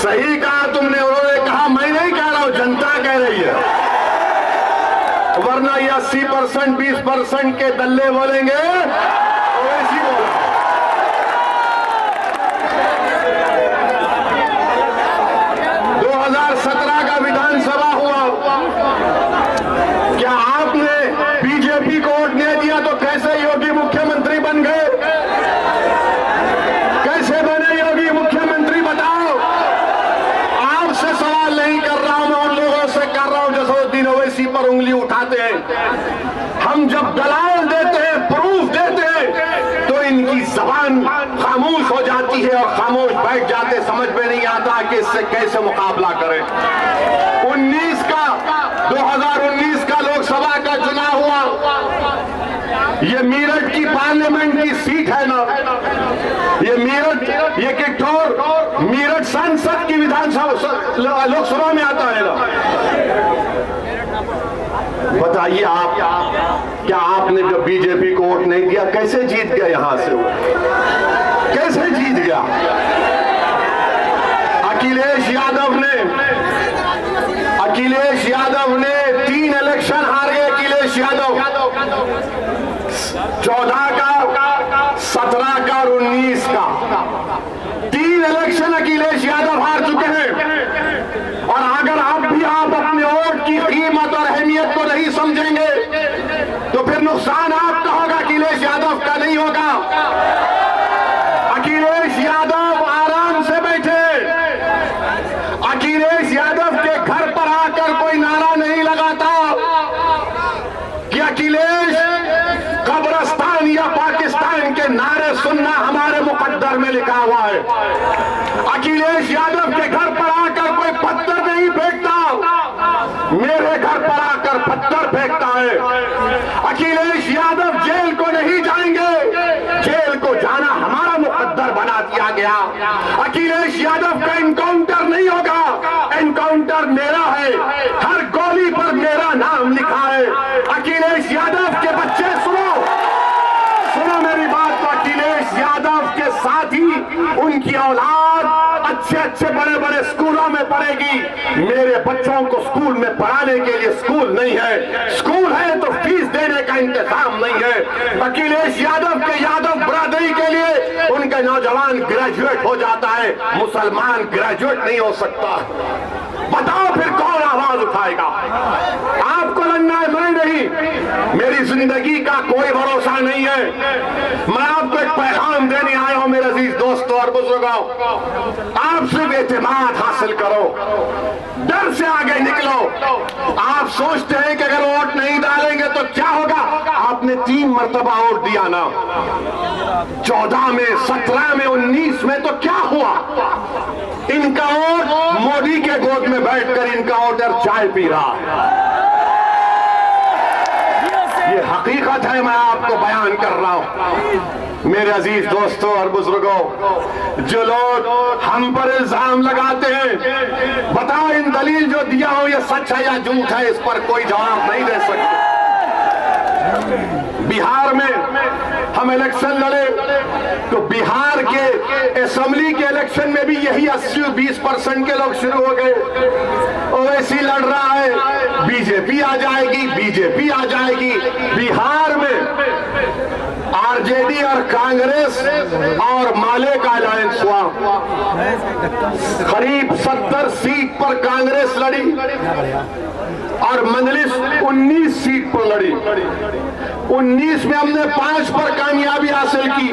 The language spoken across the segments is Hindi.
सही कहा तुमने, उन्होंने कहा, मैं नहीं कह रहा हूं, जनता कह रही है। वरना ये 80% 20% के दल्ले बोलेंगे, ओवैसी बोला। 2017 का विधानसभा हुआ, क्या आपने बीजेपी को वोट नहीं दिया तो कैसे योगी मुख्यमंत्री बन गए? कैसे बने योगी मुख्यमंत्री बताओ? आपसे सवाल नहीं कर रहा हूं, मैं उन लोगों से कर रहा हूं जो जसरुद्दीन ओवैसी पर उंगली उठाते हैं। हम जब दलाल देते हैं, प्रूफ देते हैं, तो इनकी जबान खामोश हो जाती है और खामोश बैठ जाते, समझ में नहीं आता कि इससे कैसे मुकाबला करें। 2019 का लोकसभा का चुनाव हुआ, ये मेरठ की पार्लियामेंट की सीट है ना, ये मेरठ, ये किठौर मेरठ सांसद की विधानसभा लोकसभा में आता है ना। बताइए आप, क्या आपने जो बीजेपी को वोट नहीं दिया कैसे जीत गया? यहां से वो कैसे जीत गया? अखिलेश यादव ने 3 इलेक्शन हार गए। अखिलेश यादव 14 का, 17 का और 19 का 3 इलेक्शन अखिलेश यादव हार चुके हैं। और अगर आप अपने वोट की कीमत और अहमियत को नहीं समझेंगे तो फिर नुकसान आपका होगा, अखिलेश यादव का नहीं होगा। अखिलेश यादव आराम से बैठे, अखिलेश यादव के घर पर आकर कोई नारा नहीं लगाता कि अखिलेश कब्रिस्तान या पाकिस्तान के नारे सुनना हमारे मुकद्दर में लिखा हुआ है। अखिलेश यादव के घर पर आकर कोई पत्थर नहीं फेंकता, मेरे घर पर आकर पत्थर फेंकता है। अखिलेश यादव जेल को नहीं जाएंगे, जेल को जाना हमारा मुकद्दर बना दिया गया। अखिलेश यादव का एनकाउंटर नहीं होगा, एनकाउंटर मेरा है, हर गोली पर मेरा नाम लिखा है। अखिलेश यादव के बच्चे सुनो मेरी बात, तो अखिलेश यादव के साथ ही उनकी औलाद अच्छे बड़े स्कूलों में पढ़ेगी। मेरे बच्चों को स्कूल में पढ़ाने के लिए स्कूल नहीं है, स्कूल है तो फीस देने का इंतजाम नहीं है। अखिलेश यादव के यादव बरादरी के लिए उनका नौजवान ग्रेजुएट हो जाता है, मुसलमान ग्रेजुएट नहीं हो सकता। बताओ फिर कौन आवाज उठाएगा? आपको लड़ना है, मैं नहीं। मेरी जिंदगी का कोई भरोसा नहीं है। मैं आपको एक पैगाम देने आया हूं मेरे अजीज दोस्तों और बुजुर्गों, आप सिर्फ एतमाद हासिल करो, डर से आगे निकलो। आप सोचते हैं कि अगर वोट नहीं डालेंगे तो क्या होगा? आपने 3 मरतबा वोट दिया ना, 14 में, 17 में, 19 में, तो क्या हुआ? इनका वोट मोदी के गोद में बैठकर इनका वोटर चाय पी रहा है। ये हकीकत है, मैं आपको बयान कर रहा हूं। मेरे अजीज दोस्तों और बुजुर्गों, जो लोग हम पर इल्जाम लगाते हैं, बताओ इन दलील जो दिया हो ये सच है या झूठ है? इस पर कोई जवाब नहीं दे सकते। बिहार में हम इलेक्शन लड़े तो बिहार के असेंबली के इलेक्शन में भी यही 80-20% के लोग शुरू हो गए। ओवैसी लड़ रहा है, बीजेपी आ जाएगी, बीजेपी आ जाएगी। बिहार में आरजेडी और कांग्रेस और माले का अलायंस हुआ। करीब 70 सीट पर कांग्रेस लड़ी और मंजलिस 19 सीट पर लड़ी। 19 में हमने 5 पर कामयाबी हासिल की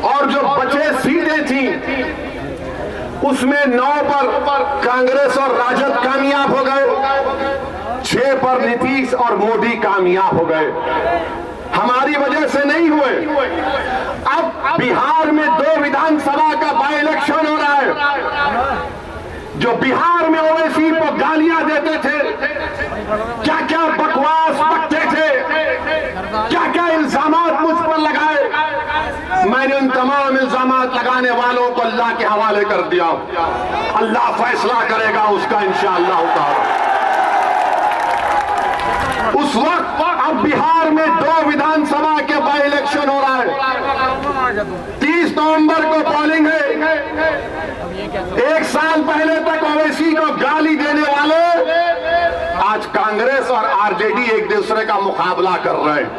और जो बचे सीटें थी उसमें 9 पर कांग्रेस और राजद कामयाब हो गए, 6 पर नीतीश और मोदी कामयाब हो गए। हमारी वजह से नहीं हुए। अब बिहार में 2 विधानसभा का बाई इलेक्शन हो रहा है। जो बिहार में ओवैसी को गालियां देते थे, क्या क्या बकवास बकते थे, क्या क्या इल्जामात मुझ पर लगाए, मैंने उन तमाम इल्जामात लगाने वालों को अल्लाह के हवाले कर दिया। अल्लाह फैसला करेगा उसका इंशाअल्लाह ताला। उस वक्त अब बिहार में 2 विधानसभा के बाई इलेक्शन हो रहा है। 30 नवंबर को पोलिंग है। 1 साल पहले तक ओवैसी को गाली देने वाले आज कांग्रेस और आरजेडी एक दूसरे का मुकाबला कर रहे हैं।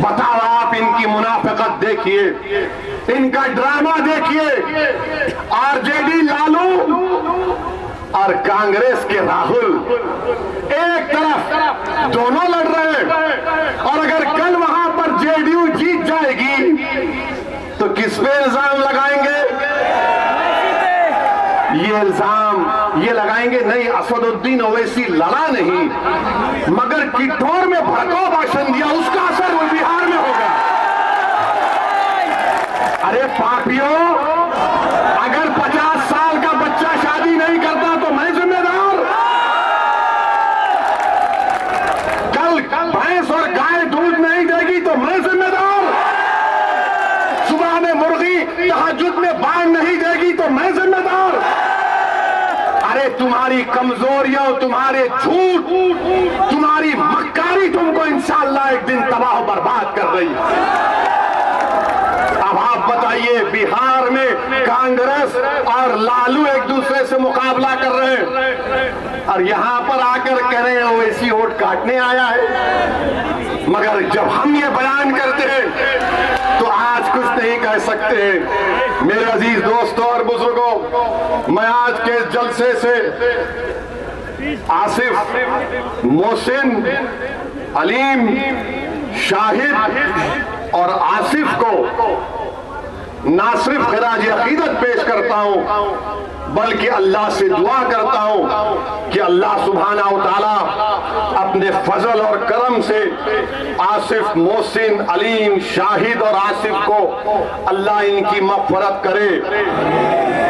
बताओ आप, इनकी मुनाफिकत देखिए, इनका ड्रामा देखिए। आरजेडी लालू और कांग्रेस के राहुल एक तरफ दोनों लड़ रहे हैं, और अगर कल वहां पर जेडीयू जीत जाएगी तो किस पे इल्जाम लगाएंगे? ये इल्जाम ये लगाएंगे, नहीं असदुद्दीन ओवैसी लड़ा नहीं, मगर किठौर में भड़काऊ भाषण दिया, उसका असर वो बिहार में होगा। अरे पापियों, अगर 50 साल का बच्चा शादी नहीं करता तो मैं जिम्मेदार? कल भैंस और गाय दूध नहीं देगी तो मैं जिम्मेदार? सुबह में मुर्गी तहज्जुद में बांग नहीं देगी तो मैं जिम्मेदार? अरे तुम्हारी कमजोरियां, तुम्हारे झूठ, तुम्हारी मक्कारी तुमको इंशाअल्लाह एक दिन तबाह बर्बाद कर रही है। अब आप बताइए, बिहार में कांग्रेस और लालू एक दूसरे से मुकाबला कर रहे हैं, और यहां पर आकर कह रहे हैं ओवैसी वोट काटने आया है। मगर जब हम ये बयान करते हैं तो आज कुछ नहीं कह सकते। मेरे अजीज दोस्तों और बुजुर्गों, मैं आज के जलसे से आसिफ, मोहसिन, अलीम, शाहिद और आसिफ को ना सिर्फ खिराज अकीदत पेश करता हूं, बल्कि अल्लाह से दुआ करता हूं कि अल्लाह सुब्हाना व तआला अपने फजल और करम से आसिफ, मोहसिन, अलीम, शाहिद और आसिफ को अल्लाह इनकी मग़फ़िरत करे,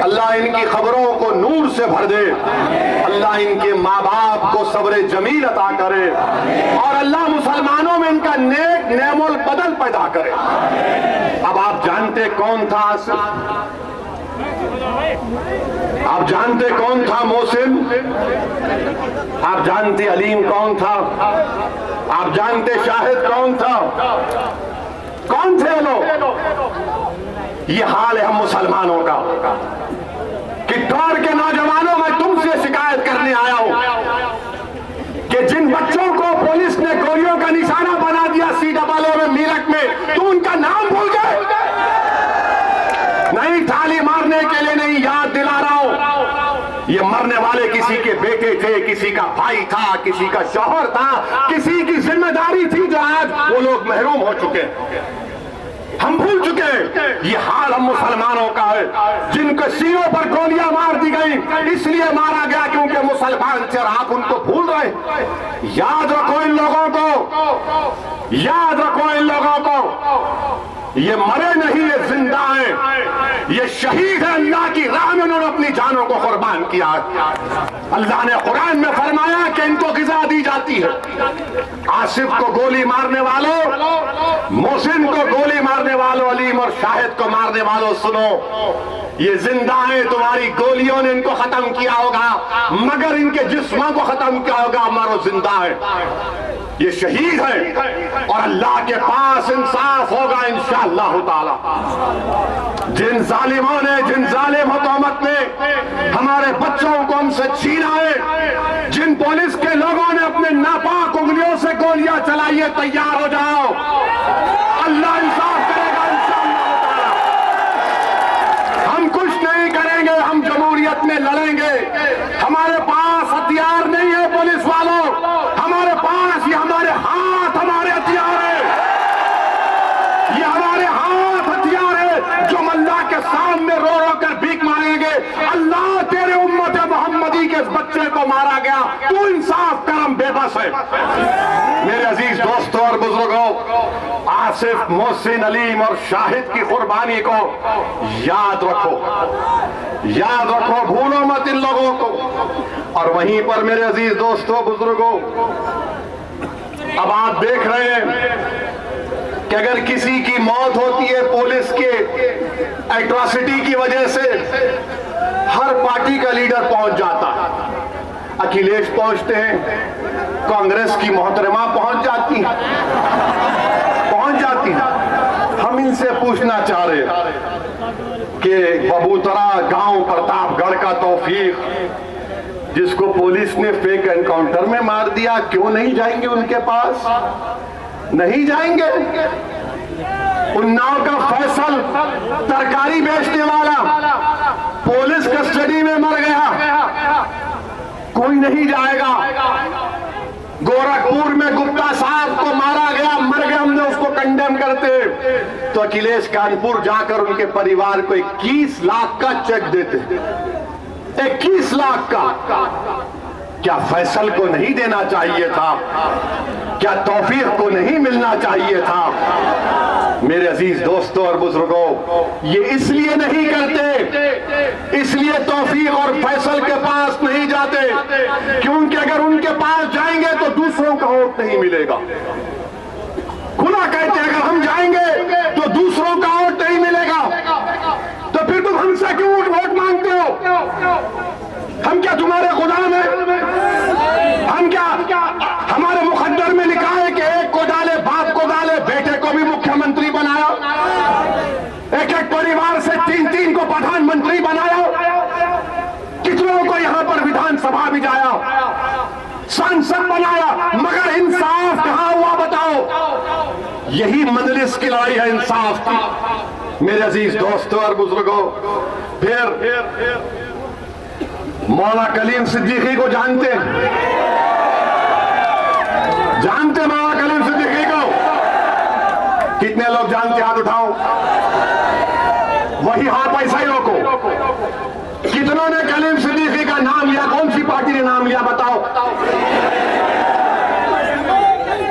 अल्लाह इनकी खबरों को नूर से भर दे, अल्लाह इनके माँ बाप को सब्र जमील अता करे, और अल्लाह मुसलमानों में इनका नेक नेमुल बदल पैदा करे। अब आप जानते कौन था आसिफ? आप जानते कौन था मोहसिन? आप जानते अलीम कौन था? आप जानते शाहिद कौन था? कौन थे लोग? ये हाल है हम मुसलमानों का कि दौर के नौजवानों, मैं तुमसे शिकायत करने आया हूं कि जिन बच्चों को पुलिस ने गोलियों का निशाना बना दिया CAA में, मीरठ में, तुम उनका नाम भूल गए? नहीं, थाली मारने के लिए नहीं, याद दिला रहा हूं, ये मरने वाले किसी के बेटे थे, किसी का भाई था, किसी का शौहर था, किसी की जिम्मेदारी थी, जो आज वो लोग महरूम हो चुके, हम भूल चुके। ये हाल हम मुसलमानों का है, जिनके सीनों पर गोलियां मार दी गई, इसलिए मारा गया क्योंकि मुसलमान थे, और आप उनको भूल रहे। याद रखो इन लोगों को, याद रखो इन लोगों को, ये मरे नहीं, ये जिंदा हैं, ये शहीद है, अल्लाह की राह में उन्होंने अपनी जानों को कुर्बान किया। अल्लाह ने कुरान में फरमाया कि इनको गिज़ा दी जाती है। आसिफ को गोली मारने वालों, मोहसिन को गोली मारने वालों, अलीम और शाहिद को मारने वालों, सुनो, ये जिंदा है, तुम्हारी गोलियों ने इनको खत्म किया होगा, मगर इनके जिस्मों को खत्म किया होगा, हमारा जिंदा है, ये शहीद है, और अल्लाह के पास इंसाफ होगा इंशाअल्लाह ताला। जिन जालिमों ने, जिन जालिम हुकूमत ने हमारे बच्चों को हमसे छीना है, जिन पुलिस के लोगों ने अपने नापाक उंगलियों से गोलियां चलाई है, तैयार हो जाओ, अल्लाह इंसाफ करेगा इंशाअल्लाह ताला। हम कुछ नहीं करेंगे, हम जमहूरियत में लड़ेंगे। हमारे पास हथियार नहीं है पुलिस वालों, हमारे पास ये हमारे हाथ, हमारे हथियार है, ये हमारे हाथ हथियार है, जो अल्लाह के सामने रो रो कर भीख मांगेंगे, अल्लाह तेरे उम्मत मोहम्मदी के बच्चे को मारा गया, तू इंसाफ कर, हम बेबस है। मेरे अजीज दोस्तों और बुजुर्गों, आसिफ, मोहसिन, अलीम और शाहिद की कुर्बानी को याद रखो, याद रखो, भूलो मत इन लोगों को। और वहीं पर मेरे अजीज दोस्तों, बुजुर्गों, अब आप देख रहे हैं कि अगर किसी की मौत होती है पुलिस के एट्रॉसिटी की वजह से, हर पार्टी का लीडर पहुंच जाता है। अखिलेश पहुंचते हैं, कांग्रेस की मोहतरमा पहुंच जाती। हम इनसे पूछना चाह रहे कि बबूतरा गांव प्रतापगढ़ का तौफीक, जिसको पुलिस ने फेक एनकाउंटर में मार दिया, क्यों नहीं जाएंगे उनके पास? नहीं जाएंगे। उन्नाव का फैसल, तरकारी बेचने वाला, पुलिस कस्टडी में मर गया, कोई नहीं जाएगा। गोरखपुर में गुप्ता साहब को मारा गया, मर गया, हमने उसको कंडेम करते तो अखिलेश कानपुर जाकर उनके परिवार को 21 लाख का चेक देते। 21 लाख का। क्या फैसल को नहीं देना चाहिए था? क्या तौफीक को नहीं मिलना चाहिए था? मेरे अजीज दोस्तों और बुजुर्गों, ये इसलिए नहीं करते, इसलिए तौफीक और फैसल के पास नहीं जाते क्योंकि अगर उनके पास जाएंगे तो दूसरों का वोट नहीं मिलेगा। खुला कहते अगर हम जाएंगे तो दूसरों का वोट नहीं मिलेगा, तो फिर तुम हमसे क्यों वोट मांगते हो? हम क्या तुम्हारे गुलाम हैं? हम क्या, हमारे मुकद्दर में लिखा है कि एक को डाले बाप को डाले, बेटे को भी मुख्यमंत्री बनाया, एक एक परिवार से 3-3 को प्रधानमंत्री बनाया, कितनों को यहां पर विधानसभा भी जाया, सांसद बनाया, मगर इंसाफ कहां हुआ बताओ? यही मजलिस की लड़ाई है इंसाफ की। मेरे अजीज दोस्तों और बुजुर्गों, फिर मौलाना कलीम सिद्दीकी को जानते मौलाना कलीम सिद्दीकी को? कितने लोग जानते? हाथ उठाओ। वही हाथ ऐसा ही लोगों को। कितनों ने कलीम सिद्दीकी का नाम लिया? कौन सी पार्टी ने नाम लिया बताओ?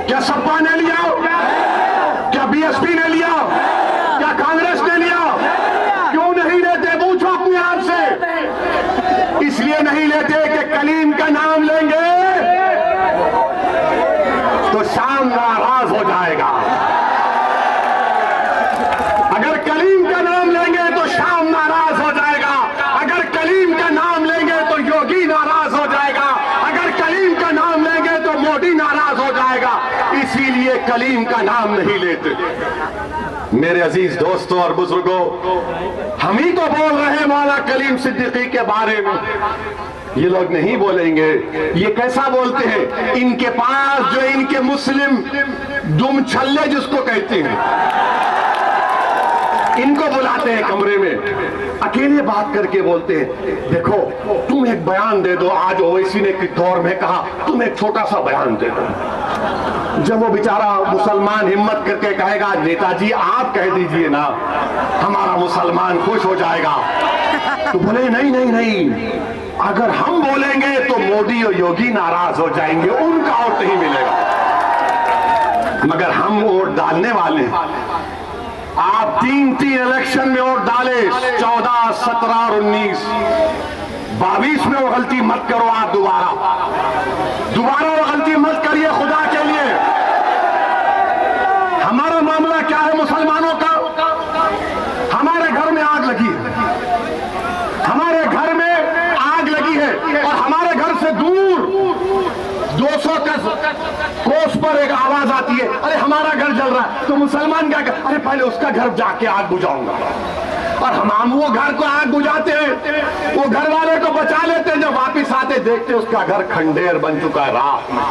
क्या सपा ने लिया? क्या बीएसपी ने लिया? क्या कांग्रेस ने लिया? क्यों नहीं लेते? पूछो अपने आप से। इसलिए नहीं लेते कि कलीम का नाम लेंगे तो शाम नाराज हो जाएगा। अगर कलीम का नाम लेंगे तो शाम नाराज हो जाएगा। अगर कलीम का नाम लेंगे तो योगी नाराज हो जाएगा। अगर कलीम का नाम लेंगे तो मोदी नाराज हो जाएगा। इसीलिए कलीम का नाम नहीं लेते। मेरे अजीज दोस्तों और बुजुर्गों, हम ही तो बोल रहे हैं मौलाना कलीम सिद्दीकी के बारे में, ये लोग नहीं बोलेंगे। ये कैसा बोलते हैं? इनके पास जो इनके मुस्लिम दुम छल्ले जिसको कहते हैं, इनको बुलाते हैं कमरे में, अकेले बात करके बोलते हैं, देखो तुम एक बयान दे दो। आज ओवैसी ने किस दौर में कहा तुम एक छोटा सा बयान दे दो। जब वो बेचारा मुसलमान हिम्मत करके कहेगा नेताजी आप कह दीजिए ना, हमारा मुसलमान खुश हो जाएगा, तो बोले नहीं नहीं नहीं, अगर हम बोलेंगे तो मोदी और योगी नाराज हो जाएंगे, उनका वोट नहीं मिलेगा। मगर हम वोट डालने वाले हैं। आप 3 इलेक्शन में वोट डाले, 14, 17 और 19, 22 में वो गलती मत करो। आप दोबारा वो गलती मत करिए, खुदा के लिए। हमारा मामला क्या है मुसलमानों का? हमारे घर में आग लगी है, हमारे घर में आग लगी है, और हमारे घर से दूर 200 कोस पर एक आवाज आती है, अरे हमारा घर जल रहा है। तो मुसलमान क्या कर, अरे पहले उसका घर जाके आग बुझाऊंगा। और हम वो घर को आग बुझाते हैं, वो घर वाले को बचा लेते हैं, जब वापिस आते देखते उसका घर खंडेर बन चुका है, राख में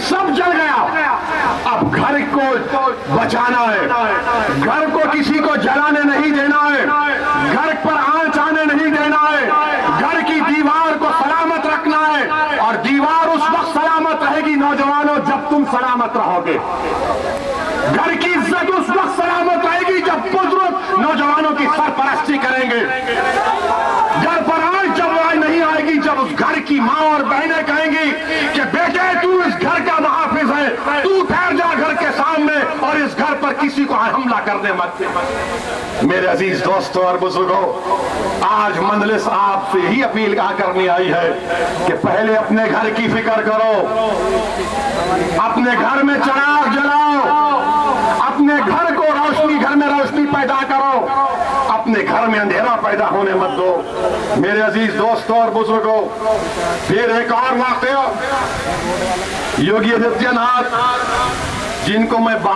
सब जल गया। अब घर को बचाना है, घर को किसी को जलाने नहीं देना है, घर पर आंच आने नहीं देना है, घर की दीवार को सलामत रखना है। और दीवार उस वक्त सलामत रहेगी नौजवानों जब तुम सलामत रहोगे। घर की इज्जत उस वक्त सलामत रहेगी जब बुजुर्ग नौजवानों की सरपरस्ती करेंगे। घर पर आज जब लड़ाई नहीं आएगी जब उस घर की माँ और बहनें कहेंगी कि बेटे तू इस घर का मुहाफिज है, तू ठहर जा घर के सामने और इस घर पर किसी को हमला करने मत। मेरे अजीज दोस्तों और बुजुर्गों, आज मजलिस आपसे ही अपील करनी आई है कि पहले अपने घर की फिक्र करो, अपने घर में चिराग जलाओ, अपने घर को रोशनी, घर में रोशनी पैदा करो, अपने घर में अंधेरा पैदा होने मत दो। मेरे अजीज दोस्तों और बुजुर्गों, फिर एक और वाकया योगी आदित्यनाथ, जिनको मैं